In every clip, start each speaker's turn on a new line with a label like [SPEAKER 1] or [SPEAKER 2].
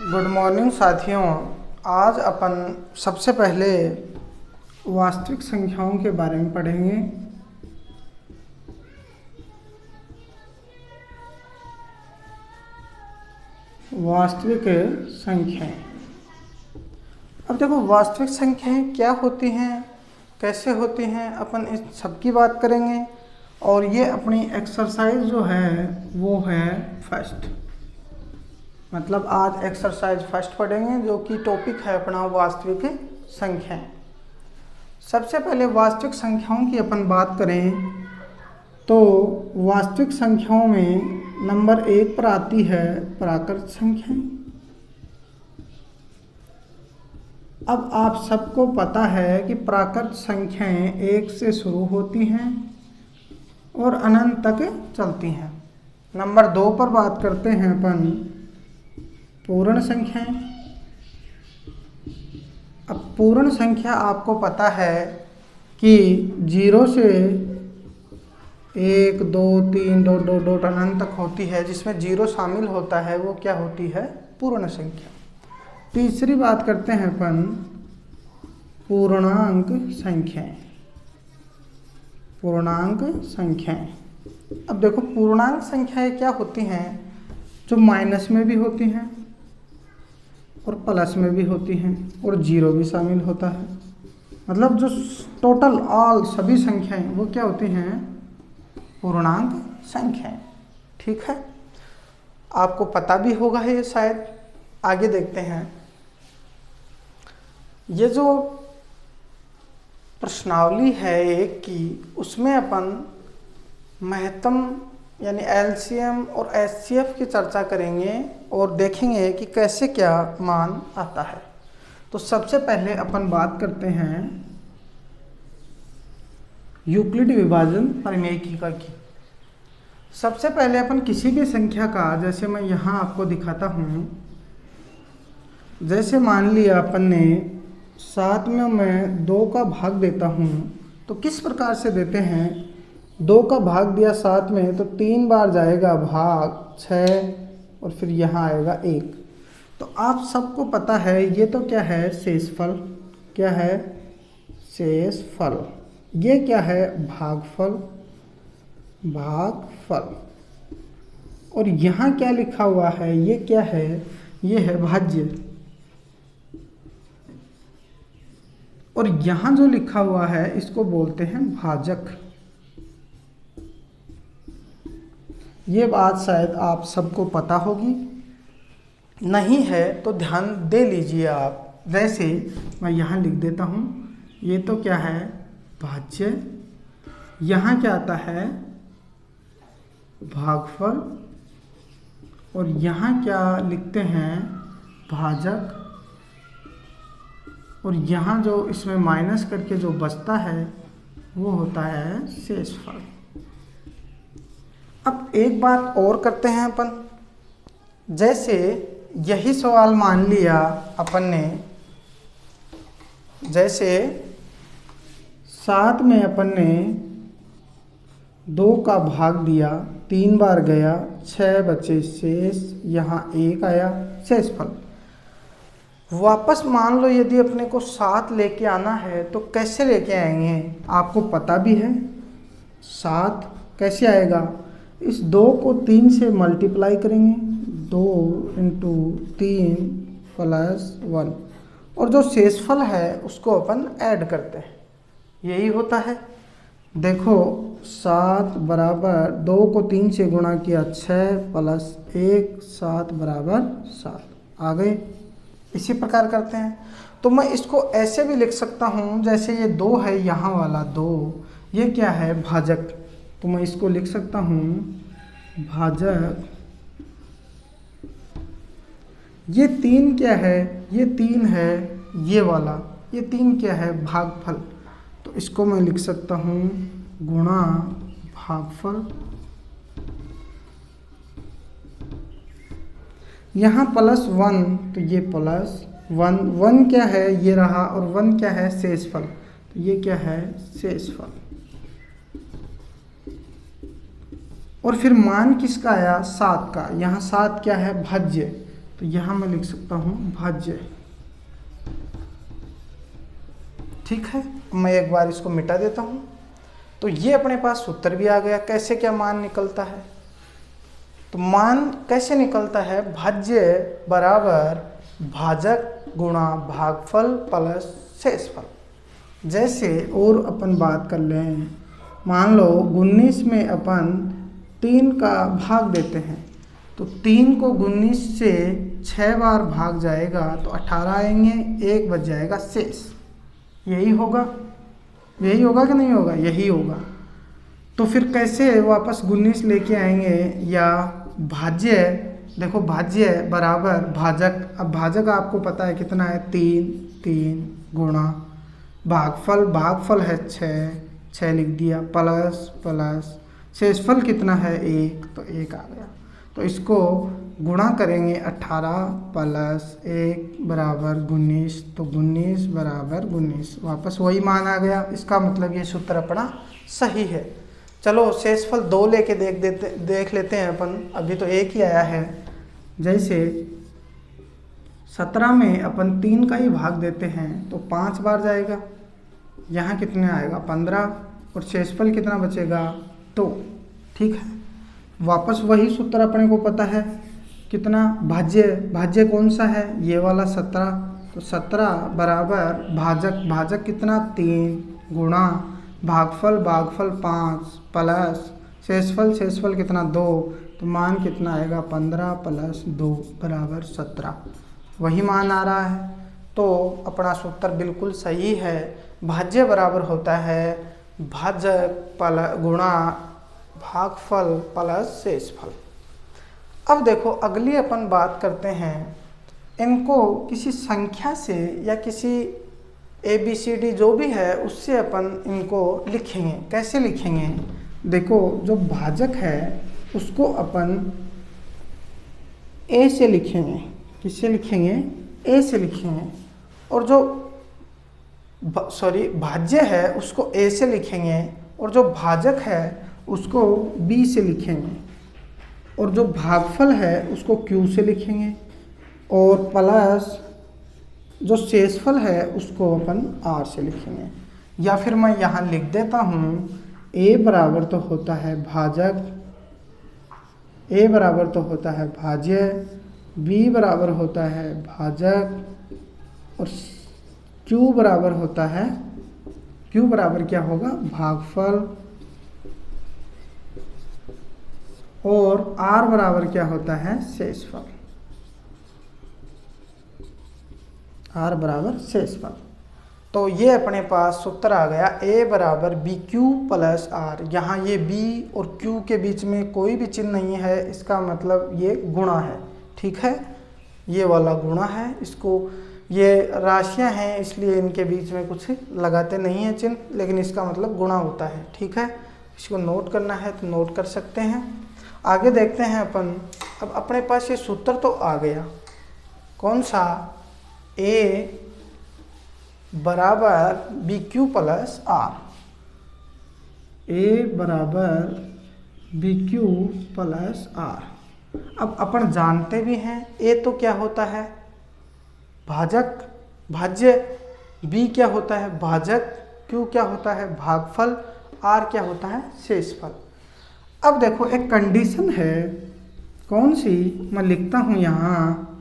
[SPEAKER 1] Good morning साथियों। आज अपन सबसे पहले वास्तविक संख्याओं के बारे में पढ़ेंगे। वास्तविक संख्याएं। अब देखो, वास्तविक संख्याएं क्या होती हैं, कैसे होती हैं, अपन इस सब की बात करेंगे। और ये अपनी एक्सरसाइज जो है वो है फर्स्ट, मतलब आज एक्सरसाइज फर्स्ट पढ़ेंगे, जो कि टॉपिक है अपना वास्तविक संख्याएं। सबसे पहले वास्तविक संख्याओं की अपन बात करें तो वास्तविक संख्याओं में नंबर 1 पर आती है प्राकृत संख्याएं। अब आप सबको पता है कि प्राकृत संख्याएं 1 से शुरू होती हैं और अनंत तक चलती हैं। नंबर 2 पर बात करते हैं अपन पूर्ण संख्याएं। अब पूर्ण संख्या आपको पता है कि 0 से 1 2 3 डॉट डॉट डॉट अनंत तक होती है, जिसमें 0 शामिल होता है, वो क्या होती है? पूर्ण संख्या। तीसरी बात करते हैं अपन पूर्णांक संख्याएं। पूर्णांक संख्याएं। अब देखो, पूर्णांक संख्याएं क्या होती हैं? जो माइनस में भी होती हैं और प्लस में भी होती हैं और 0 भी शामिल होता है। मतलब जो टोटल ऑल सभी संख्याएं वो क्या होती हैं? पूर्णांक संख्याएं। ठीक है, आपको पता भी होगा ये शायद। आगे देखते हैं। ये जो प्रश्नावली है एक की, उसमें अपन महत्तम यानी एलसीएम और एचसीएफ की चर्चा करेंगे और देखेंगे कि कैसे क्या मान आता है। तो सबसे पहले अपन बात करते हैं यूक्लिड विभाजन प्रमेयिका की। सबसे पहले अपन किसी भी संख्या का, जैसे मैं यहाँ आपको दिखाता हूँ, जैसे मान लिया अपन ने 7 में मैं 2 का भाग देता हूँ, तो किस प्रकार से देते हैं? 2 का भाग दिया 7 में तो 3 बार जाएगा भाग 6 और फिर यहाँ आएगा 1। तो आप सबको पता है ये तो क्या है? शेषफल। क्या है? शेषफल। ये क्या है? भागफल। भागफल। और यहाँ क्या लिखा हुआ है? ये क्या है? ये है भाज्य। और यहाँ जो लिखा हुआ है इसको बोलते हैं भाजक। ये बात शायद आप सबको पता होगी, नहीं है तो ध्यान दे लीजिए आप। जैसे मैं यहाँ लिख देता हूँ, ये तो क्या है? भाज्य। यहाँ क्या आता है? भागफल। और यहाँ क्या लिखते हैं? भाजक। और यहाँ जो इसमें माइनस करके जो बचता है वो होता है शेषफल। अब एक बात और करते हैं अपन। जैसे यही सवाल मान लिया अपन ने, जैसे 7 में अपन ने 2 का भाग दिया, 3 बार गया, 6 बचे शेष, यहाँ 1 आया शेषफल। वापस मान लो यदि अपने को 7 लेके आना है तो कैसे लेके आएंगे? आपको पता भी है 7 कैसे आएगा? इस 2 को 3 से मल्टीप्लाई करेंगे, 2 × 3 + 1, और जो शेषफल है उसको अपन ऐड करते हैं। यही होता है। देखो 7 बराबर 2 को 3 से गुणा किया 6 + 1, 7 बराबर 7 आ गए। इसी प्रकार करते हैं। तो मैं इसको ऐसे भी लिख सकता हूँ, जैसे ये 2 है, यहाँ वाला 2, ये क्या है? भाजक। तो मैं इसको लिख सकता हूँ भाजक। ये 3 क्या है? ये 3 है ये वाला। ये 3 क्या है? भागफल। तो इसको मैं लिख सकता हूँ गुणा भागफल। यहाँ +1 तो ये +1, 1 क्या है? ये रहा, और 1 क्या है? शेषफल। तो ये क्या है? शेषफल। और फिर मान किसका आया? 7 का। यहाँ 7 क्या है? भाज्य। तो यहाँ मैं लिख सकता हूँ भाज्य। ठीक है, मैं एक बार इसको मिटा देता हूँ। तो ये अपने पास सूत्र भी आ गया। कैसे क्या मान निकलता है, तो मान कैसे निकलता है, भाज्य बराबर भाजक गुणा भागफल प्लस शेषफल। जैसे और अपन बात कर लें, मान लो 19 में अपन 3 का भाग देते हैं, तो 3 को 19 से 6 बार भाग जाएगा तो 18 आएंगे, 1 बच जाएगा शेष। यही होगा, यही होगा कि नहीं होगा, यही होगा। तो फिर कैसे वापस 19 लेके आएंगे, या भाज्य, देखो भाज्य बराबर भाजक, अब भाजक आपको पता है कितना है 3 गुणा भागफल, भागफल है 6 लिख दिया, प्लस शेषफल कितना है 1, तो 1 आ गया। तो इसको गुणा करेंगे 18 प्लस 1 बराबर 19, तो 19 बराबर 19, वापस वही मान आ गया। इसका मतलब ये सूत्र अपना सही है। चलो शेषफल 2 लेके देख लेते हैं अपन, अभी तो 1 ही आया है। जैसे 17 में अपन 3 का ही भाग देते हैं तो 5 बार जाएगा, यहाँ कितने आएगा 15, और शेषफल कितना बचेगा 2। ठीक है, वापस वही सूत्र अपने को पता है कितना, भाज्य कौन सा है, ये वाला 17, तो 17 बराबर भाजक कितना 3 गुणा भागफल 5 प्लस शेषफल कितना 2, तो मान कितना आएगा 15 प्लस 2 बराबर 17, वही मान आ रहा है। तो अपना सूत्र बिल्कुल सही है। भाज्य बराबर होता है भाजक गुणा भागफल प्लस शेषफल। अब देखो अगली अपन बात करते हैं, इनको किसी संख्या से या किसी ABCD जो भी है उससे अपन इनको लिखेंगे। कैसे लिखेंगे, देखो जो भाजक है उसको अपन A से लिखेंगे, किससे लिखेंगे, A से लिखेंगे, और जो भाज्य है उसको A से लिखेंगे, और जो भाजक है उसको B से लिखेंगे, और जो भागफल है उसको Q से लिखेंगे, और प्लस जो शेषफल है उसको अपन R से लिखेंगे। या फिर मैं यहाँ लिख देता हूँ A बराबर तो होता है भाजक, A बराबर तो होता है भाज्य, B बराबर होता है भाजक, और Q बराबर होता है, Q बराबर क्या होगा भागफल, और R बराबर क्या होता है शेषफल, R बराबर शेषफल। तो ये अपने पास सूत्र आ गया A बराबर BQ प्लस R। यहाँ ये B और Q के बीच में कोई भी चिन्ह नहीं है, इसका मतलब ये गुणा है। ठीक है, ये वाला गुणा है, इसको ये राशियां हैं इसलिए इनके बीच में कुछ लगाते नहीं हैं चिन्ह, लेकिन इसका मतलब गुणा होता है। ठीक है, इसको नोट करना है तो नोट कर सकते हैं। आगे देखते हैं अपन। अब अपने पास ये सूत्र तो आ गया, कौन सा, A बराबर BQ प्लस R, A बराबर BQ प्लस R। अब अपन जानते भी हैं A तो क्या होता है भाजक भाज्य, B क्या होता है भाजक, Q क्या होता है भागफल, R क्या होता है शेषफल। अब देखो एक कंडीशन है, कौन सी, मैं लिखता हूँ यहाँ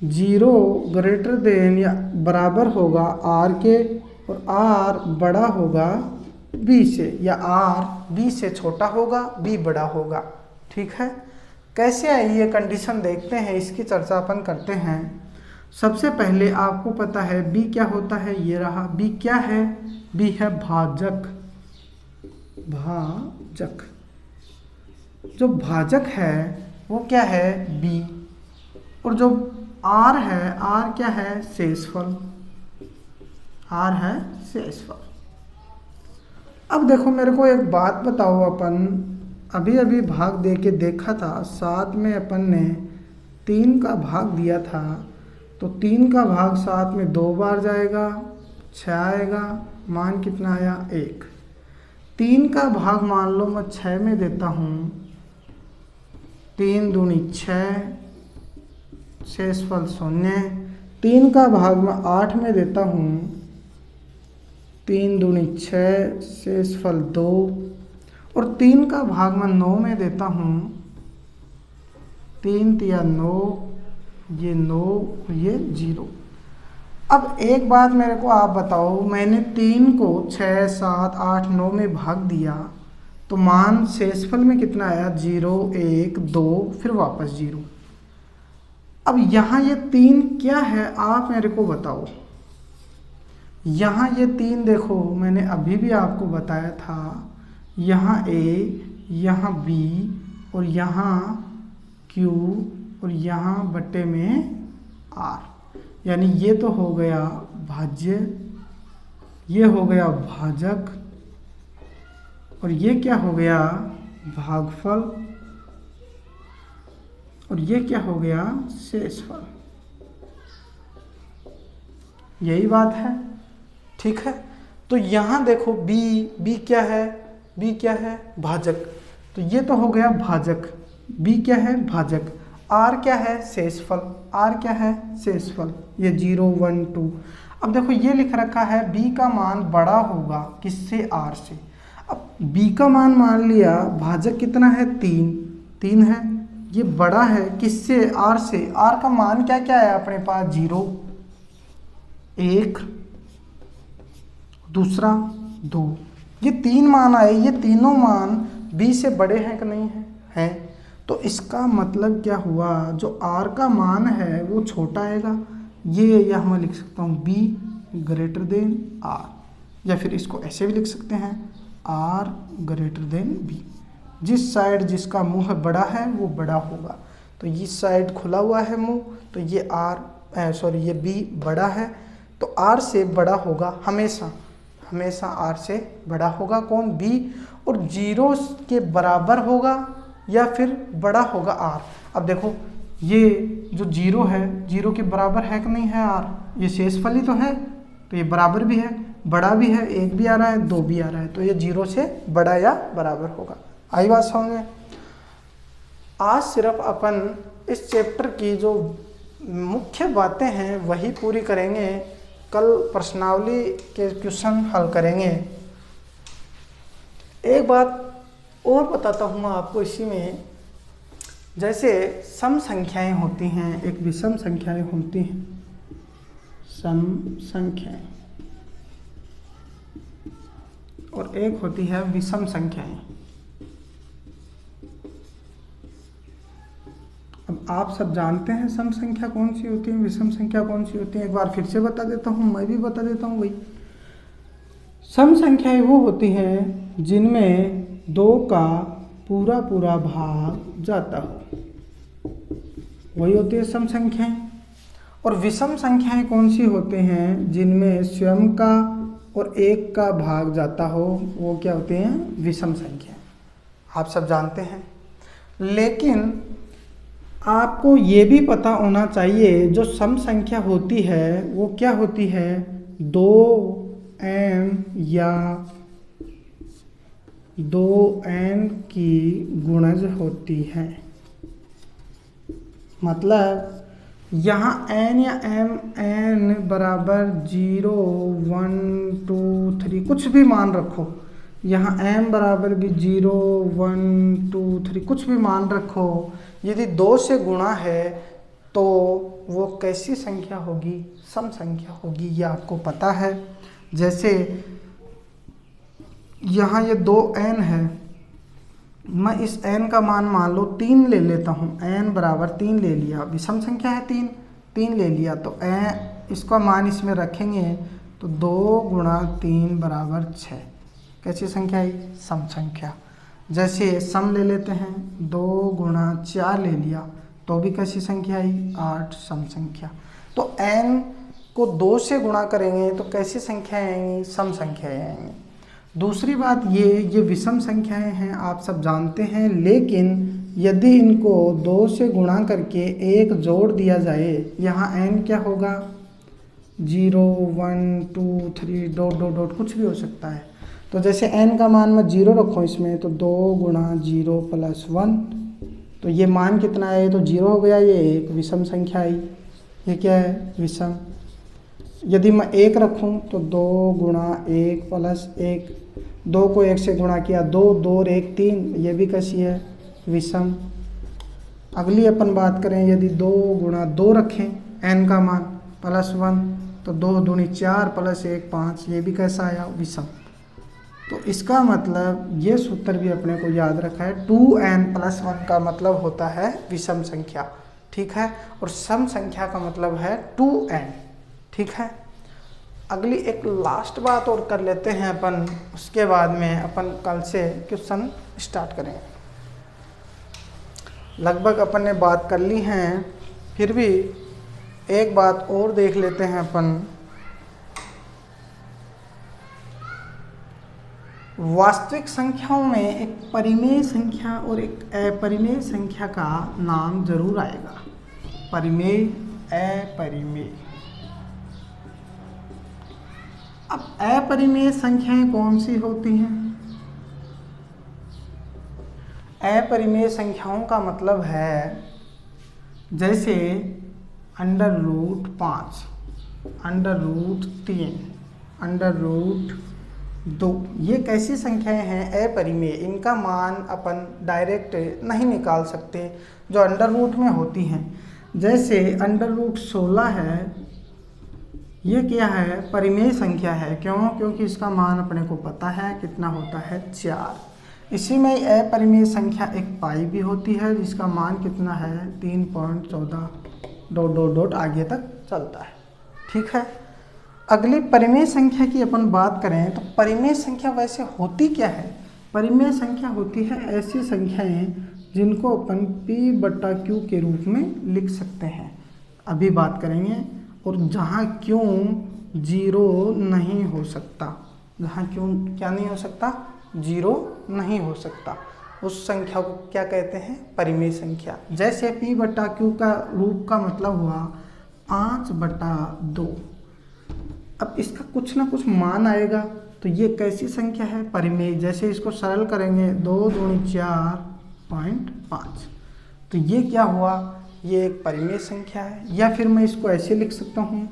[SPEAKER 1] 0 ग्रेटर देन या बराबर होगा R के, और R बड़ा होगा B से, या R B से छोटा होगा, B बड़ा होगा। ठीक है, कैसे है ये कंडीशन देखते हैं, इसकी चर्चा अपन करते हैं। सबसे पहले आपको पता है B क्या होता है, ये रहा B क्या है, B है भाजक, भाजक। जो भाजक है वो क्या है B, और जो R है, R क्या है शेषफल, R है शेषफल। अब देखो मेरे को एक बात बताओ, अपन अभी अभी भाग दे के देखा था, 7 में अपन ने 3 का भाग दिया था, तो 3 का भाग 7 में 2 बार जाएगा, 6 आएगा, मान कितना आया 1। 3 का भाग मान लो मैं 6 में देता हूँ, 3 दूनी 6, शेषफल 0। 3 का भाग मैं 8 में देता हूँ, 3 दूनी 6, शेषफल 2। और 3 का भाग मैं 9 में देता हूँ, 3 तिया 9, ये 9, ये 0। अब एक बात मेरे को आप बताओ, मैंने 3 को 6, 7, 8, 9 में भाग दिया तो मान शेषफल में कितना आया? 0, 1, 2, फिर वापस 0। अब यहाँ ये 3 क्या है आप मेरे को बताओ। यहाँ ये 3 देखो, मैंने अभी भी आपको बताया था, यहाँ A, यहाँ B और यहाँ Q और यहाँ बट्टे में R। यानी ये तो हो गया भाज्य, ये हो गया भाजक और ये क्या हो गया? भागफल। और ये क्या हो गया? शेषफल। यही बात है, ठीक है। तो यहाँ देखो बी क्या है? बी क्या है? भाजक। तो ये तो हो गया भाजक। बी क्या है? भाजक। आर क्या है? शेषफल। आर क्या है? शेषफल। ये 0, 1, 2। अब देखो ये लिख रखा है बी का मान बड़ा होगा किससे? आर से। अब बी का मान लिया, भाजक कितना है? 3 है। ये बड़ा है किससे? आर से। आर का मान क्या क्या है अपने पास? 0, 1, दूसरा 2। ये 3 मान आए, ये तीनों मान बी से बड़े हैं कि नहीं हैं? तो इसका मतलब क्या हुआ? जो आर का मान है वो छोटा आएगा। ये यहाँ मैं लिख सकता हूँ बी ग्रेटर देन आर, या फिर इसको ऐसे भी लिख सकते हैं आर ग्रेटर देन बी। जिस साइड जिसका मुंह बड़ा है वो बड़ा होगा। तो इस साइड खुला हुआ है मुंह, तो ये ये बी बड़ा है, तो आर से बड़ा होगा हमेशा, हमेशा आर से बड़ा होगा। कौन? बी। और 0 के बराबर होगा या फिर बड़ा होगा आर। अब देखो ये जो 0 है, 0 के बराबर है कि नहीं है आर? ये शेषफल ही तो है, तो ये बराबर भी है, बड़ा भी है, 1 भी आ रहा है, 2 भी आ रहा है, तो ये 0 से बड़ा या बराबर होगा। आई बात समझ में? आज सिर्फ अपन इस चैप्टर की जो मुख्य बातें हैं वही पूरी करेंगे। कल प्रश्नावली के क्वेश्चन हल करेंगे। एक बात और बताता हूँ आपको इसी में, जैसे सम संख्याएं होती हैं, एक विषम संख्याएं होती हैं, सम संख्याएं, और एक होती है विषम संख्याएं। अब आप सब जानते हैं सम संख्या कौन सी होती है, विषम संख्या कौन सी होती है। एक बार फिर से बता देता हूँ, मैं भी बता देता हूँ भाई। सम संख्याएं वो होती हैं जिनमें 2 का पूरा पूरा भाग जाता हो, वही होती है सम संख्याएं। और विषम संख्याएं कौन सी होते हैं? जिनमें स्वयं का और 1 का भाग जाता हो, वो क्या होते हैं? विषम संख्या। आप सब जानते हैं। लेकिन आपको ये भी पता होना चाहिए जो सम संख्या होती है वो क्या होती है? 2n या 2n की गुणज होती है। मतलब यहाँ n या m, n बराबर 0, 1, 2, 3 कुछ भी मान रखो, यहाँ m बराबर भी 0, 1, 2, 3 कुछ भी मान रखो, यदि 2 से गुणा है तो वो कैसी संख्या होगी? सम संख्या होगी। ये आपको पता है। जैसे यहाँ ये 2n है, मैं इस n का मान लो 3 ले लेता हूँ, n बराबर 3 ले लिया, विषम संख्या है 3 ले लिया, तो इसका मान इसमें रखेंगे तो 2 गुणा 3 बराबर 6। कैसी संख्या है? सम संख्या। जैसे सम ले लेते हैं, 2 गुणा 4 ले लिया तो भी कैसी संख्या आई? 8, सम संख्या। तो n को 2 से गुणा करेंगे तो कैसी संख्याएं आएंगी? सम संख्याएं आएंगी। दूसरी बात ये विषम संख्याएं हैं, आप सब जानते हैं। लेकिन यदि इनको 2 से गुणा करके 1 जोड़ दिया जाए, यहाँ n क्या होगा? 0, 1, 2, 3 डॉट कुछ भी हो सकता है। तो जैसे n का मान मैं 0 रखूँ इसमें, तो 2 गुणा 0 प्लस 1 तो ये मान कितना है, तो 0 हो गया, ये एक विषम संख्या आई, ये क्या है, विषम। यदि मैं 1 रखूं तो 2 गुणा 1 प्लस 1, 2 को 1 से गुणा किया 2, 2 और 1 3, ये भी कैसी है, विषम। अगली अपन बात करें, यदि 2 गुणा 2 रखें n का मान प्लस 1, तो 2 दूनी 4 प्लस 1 5, ये भी कैसा आया, विषम। तो इसका मतलब ये सूत्र भी अपने को याद रखा है, 2n + 1 का मतलब होता है विषम संख्या, ठीक है, और सम संख्या का मतलब है 2n, ठीक है। अगली एक लास्ट बात और कर लेते हैं अपन, उसके बाद में अपन कल से क्वेश्चन स्टार्ट करेंगे। लगभग अपन ने बात कर ली हैं, फिर भी एक बात और देख लेते हैं अपन। वास्तविक संख्याओं में एक परिमेय संख्या और एक अपरिमेय संख्या का नाम जरूर आएगा, परिमेय, अपरिमेय। अब अपरिमेय संख्याएं कौन सी होती हैं? अपरिमेय संख्याओं का मतलब है जैसे √5, √3, √2, ये कैसी संख्याएं हैं, अपरिमेय। इनका मान अपन डायरेक्ट नहीं निकाल सकते, जो अंडर रूट में होती हैं। जैसे √16 है, ये क्या है, परिमेय संख्या है। क्यों? क्योंकि इसका मान अपने को पता है कितना होता है, 4। इसी में अपरिमेय संख्या एक पाई भी होती है, जिसका मान कितना है, 3.14 ... आगे तक चलता है, ठीक है। अगली परिमेय संख्या की अपन बात करें तो परिमेय संख्या वैसे होती क्या है? परिमेय संख्या होती है ऐसी संख्याएं जिनको अपन p/q के रूप में लिख सकते हैं, अभी बात करेंगे। और जहाँ क्यों 0 नहीं हो सकता, जहाँ क्यों क्या नहीं हो सकता, 0 नहीं हो सकता, उस संख्या को क्या कहते हैं, परिमेय संख्या। जैसे p/q का रूप का मतलब हुआ 5/2। अब इसका कुछ ना कुछ मान आएगा, तो ये कैसी संख्या है, परिमेय। जैसे इसको सरल करेंगे, 2 दूनी 4.5, तो ये क्या हुआ, ये एक परिमेय संख्या है। या फिर मैं इसको ऐसे लिख सकता हूँ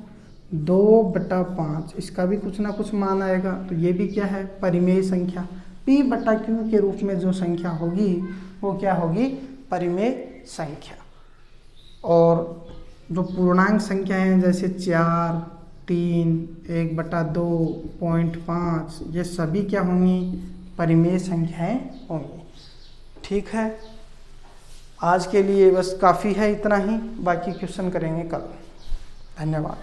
[SPEAKER 1] 2/5, इसका भी कुछ ना कुछ मान आएगा, तो ये भी क्या है, परिमेय संख्या। p/q के रूप में जो संख्या होगी वो क्या होगी, परिमेय संख्या। और जो पूर्णांक संख्या हैं जैसे 4, 3, 1/2.5, ये सभी क्या होंगी, परिमेय संख्याएं होंगी, ठीक है। आज के लिए बस काफ़ी है इतना ही, बाकी क्वेश्चन करेंगे कल। धन्यवाद।